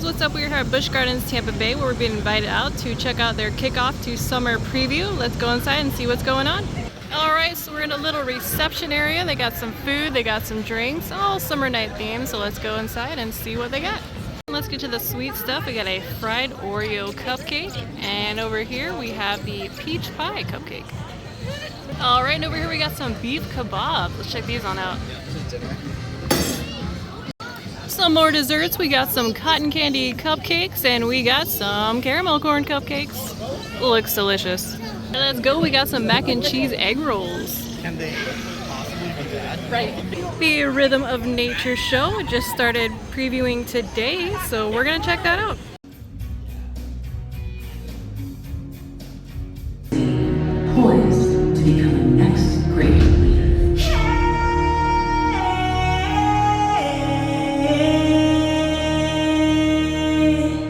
guys, what's up? We're here at Busch Gardens, Tampa Bay, where we're being invited out to check out their kickoff to summer preview. Let's go inside and see what's going on. Alright, so we're in a little reception area. They got some food, they got some drinks, all summer night themed, so let's go inside and see what they got. Let's get to the sweet stuff. We got a fried Oreo cupcake, and over here we have the peach pie cupcake. Alright, and over here we got some beef kebab. Let's check these on out. Some more desserts. We got some cotton candy cupcakes, and we got some caramel corn cupcakes. Looks delicious. Let's go. We got some mac and cheese egg rolls. Can they possibly be bad? Right. The Rhythm of Nature show just started previewing today, so we're gonna check that out. Poised to become the next great leader.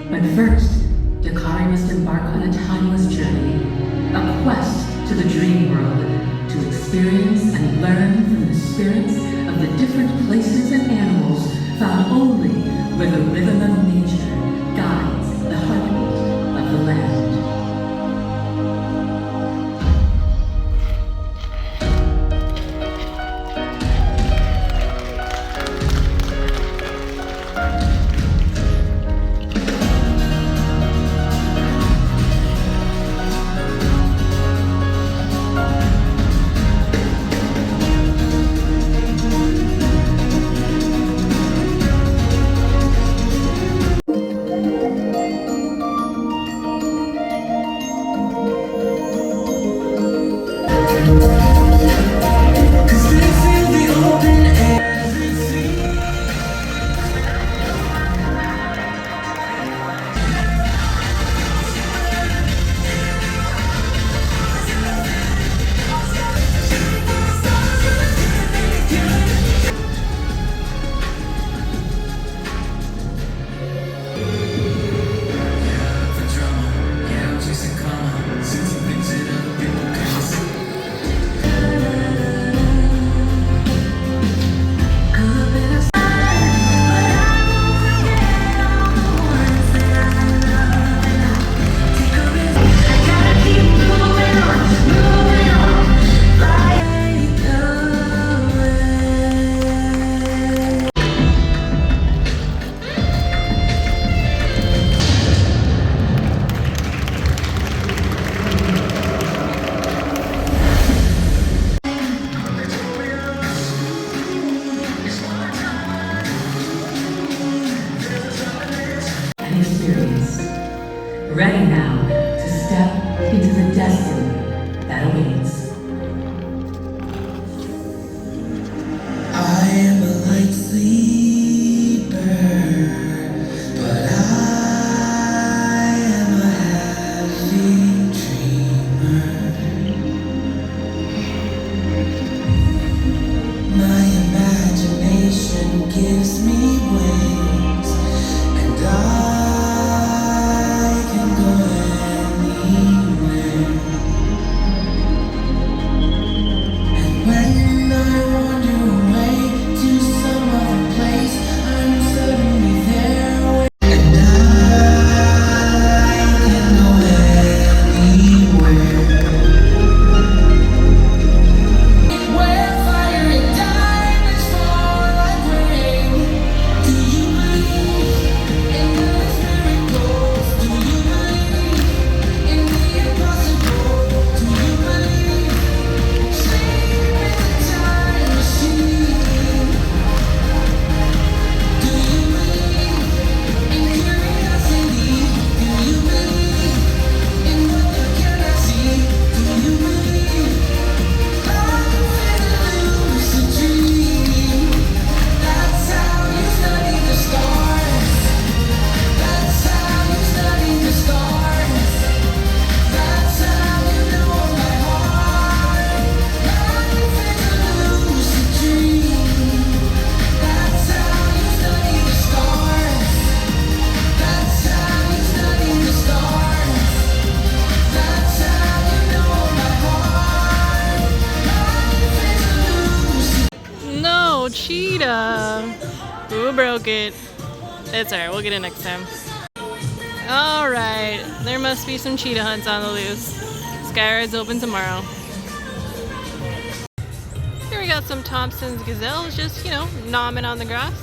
But first, Dakari must embark on a timeless journey, a quest to the dream world, to experience and learn from the spirits of the different places and animals found only where the rhythm of nature guides the heartbeat of the land. Ready now to step into the destiny that awaits. I am a light sleeper, but I am a heavy dreamer. My imagination gives me wings, and I Cheetah. Who broke it? It's alright, we'll get it next time. Alright, there must be some cheetah hunts on the loose. Skyride's open tomorrow. Here we got some Thompson's gazelles, just, you know, nomming on the grass.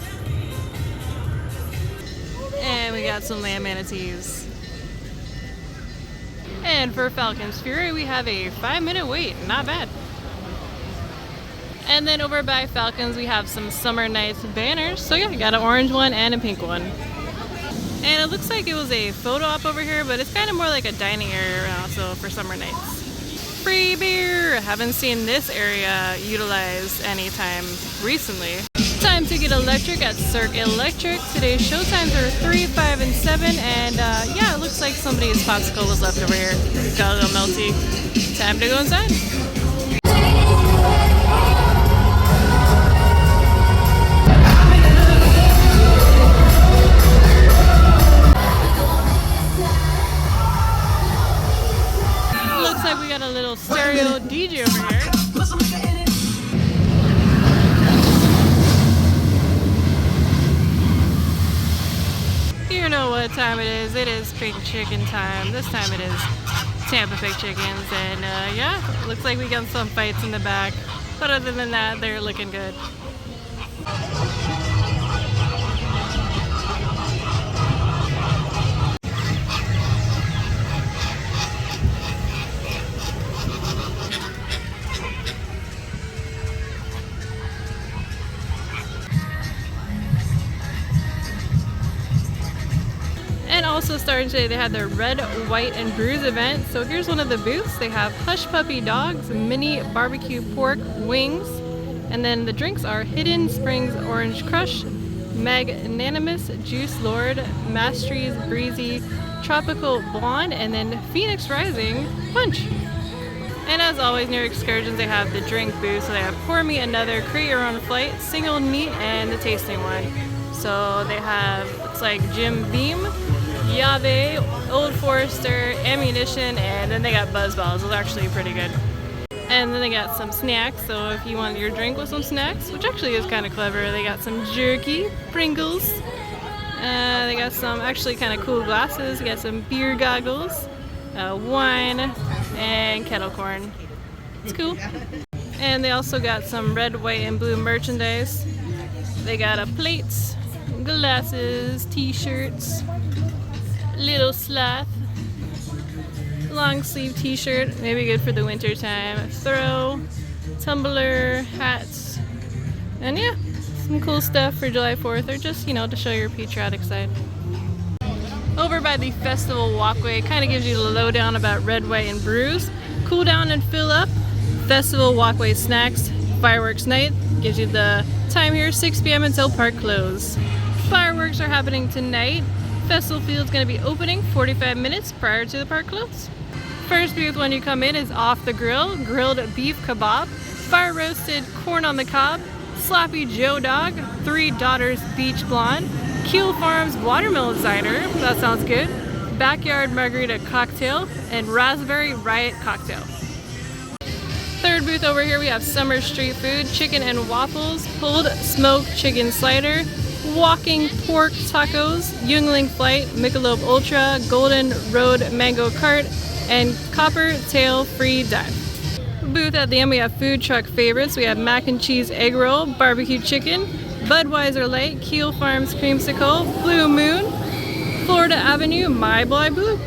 And we got some land manatees. And for Falcon's Fury, we have a 5-minute wait. Not bad. And then over by Falcons, we have some Summer Nights banners. So yeah, we got an orange one and a pink one. And it looks like it was a photo op over here, but it's kind of more like a dining area also for Summer Nights. Free beer! Haven't seen this area utilized anytime recently. Time to get electric at Cirque Electric. Today's show times are 3, 5, and 7, and yeah, it looks like somebody's popsicle was left over here. Got a little melty. Time to go inside. Looks like we got a little stereo DJ over here. You know what time it is. It is pig chicken time. This time it is Tampa pig chickens. And yeah, looks like we got some fights in the back. But other than that, they're looking good. And also starting today, they had their Red, White, and Brews event. So here's one of the booths. They have Hush Puppy Dogs, Mini Barbecue Pork Wings, and then the drinks are Hidden Springs Orange Crush, Magnanimous Juice Lord, Mastery's Breezy Tropical Blonde, and then Phoenix Rising Punch. And as always, near excursions, they have the drink booth. So they have Pour Me Another, Create Your Own Flight, Single Neat, and the tasting one. So they have, looks like Jim Beam, Yave, Old Forester, Ammunition, and then they got Buzz Balls. Those are actually pretty good. And then they got some snacks, so if you want your drink with some snacks, which actually is kind of clever, they got some jerky, Pringles, they got some actually kind of cool glasses, they got some beer goggles, wine, and kettle corn. It's cool. And they also got some red, white, and blue merchandise. They got plates, glasses, t-shirts, little sloth, long sleeve t-shirt, maybe good for the winter time, throw, tumbler, hats, and yeah, some cool stuff for July 4th or just, you know, to show your patriotic side. Over by the festival walkway, kind of gives you the lowdown about Red, White, and Brews. Cool down and fill up, festival walkway snacks, fireworks night, gives you the time here, 6 p.m. until park close. Fireworks are happening tonight. Festival Field's going to be opening 45 minutes prior to the park close. First booth when you come in is Off the Grill, grilled beef kebab, fire roasted corn on the cob, Sloppy Joe Dog, Three Daughters Beach Blonde, Keel Farms Watermelon Cider, that sounds good, Backyard Margarita Cocktail, and Raspberry Riot Cocktail. Third booth over here we have Summer Street Food, chicken and waffles, pulled smoked chicken slider, walking pork tacos, Yuengling Flight, Michelob Ultra, Golden Road Mango Cart, and Copper Tail Free Dive. Booth at the end we have food truck favorites. We have mac and cheese egg roll, barbecue chicken, Budweiser Light, Keel Farms Creamsicle, Blue Moon, Florida Avenue, My Boy Blue.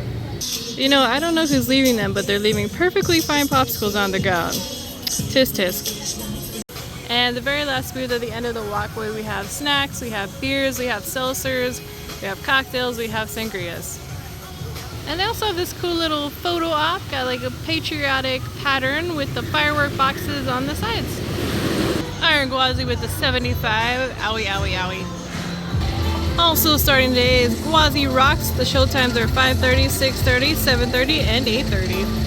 You know, I don't know who's leaving them, but they're leaving perfectly fine popsicles on the ground. Tisk tisk. And the very last booth at the end of the walkway, we have snacks, we have beers, we have seltzers, we have cocktails, we have sangrias. And they also have this cool little photo op, got like a patriotic pattern with the firework boxes on the sides. Iron Gwazi with the 75, owie owie owie. Also starting today is Gwazi Rocks. The show times are 5:30, 6:30, 7:30, and 8:30.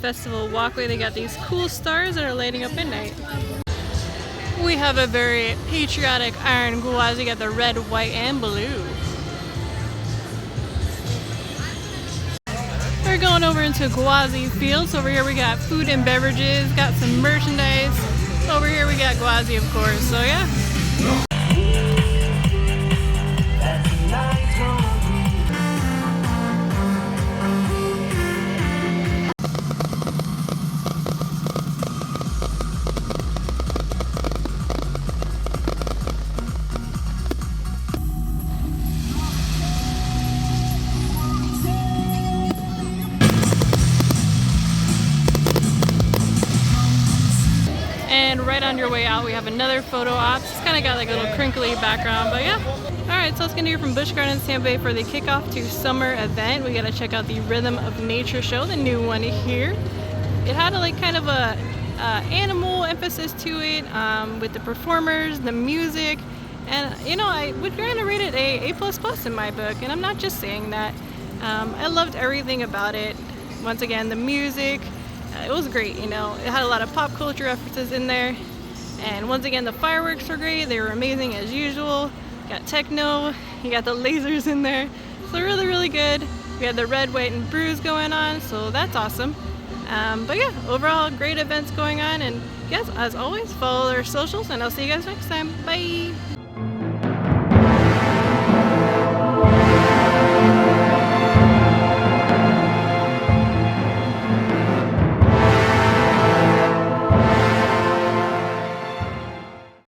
festival walkway, they got these cool stars that are lighting up midnight. We have a very patriotic iron Gwazi, got the red, white, and blue. We're going over into Gwazi Fields. Over here we got food and beverages, got some merchandise. Over here we got Gwazi, of course, so yeah. And right on your way out, we have another photo op. It's kind of got like a little crinkly background, but yeah. Alright, so it's gonna be from Busch Gardens, Tampa Bay for the Kickoff to Summer event. We gotta check out the Rhythm of Nature show, the new one here. It had a, like kind of a animal emphasis to it, with the performers, the music, and you know, I would kind of rate it a A++ in my book, and I'm not just saying that. I loved everything about it. Once again, the music, it was great, you know. It had a lot of pop culture references in there. And once again, the fireworks were great. They were amazing as usual. You got techno, you got the lasers in there. So really, really good. We had the red, white, and brews going on, so that's awesome. But yeah, overall, great events going on. And yes, as always, follow our socials, and I'll see you guys next time. Bye!